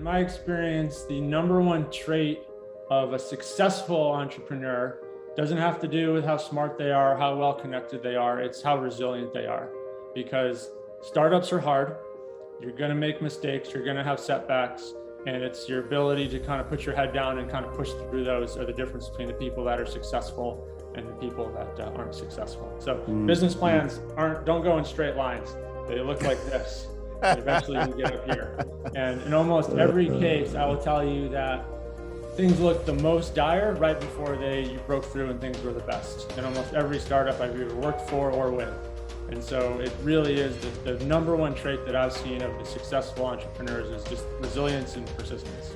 my experience, the number one trait of a successful entrepreneur doesn't have to do with how smart they are, how well connected they are. It's how resilient they are. Because startups are hard. You're going to make mistakes. You're going to have setbacks. And it's your ability to kind of put your head down and kind of push through those are the difference between the people that are successful and the people that aren't successful. So business plans don't go in straight lines. They look like this. And eventually you get up here. And in almost every case, I will tell you that things look the most dire right before you broke through and things were the best. In almost every startup I've either worked for or with. And so it really is the number one trait that I've seen of the successful entrepreneurs is just resilience and persistence.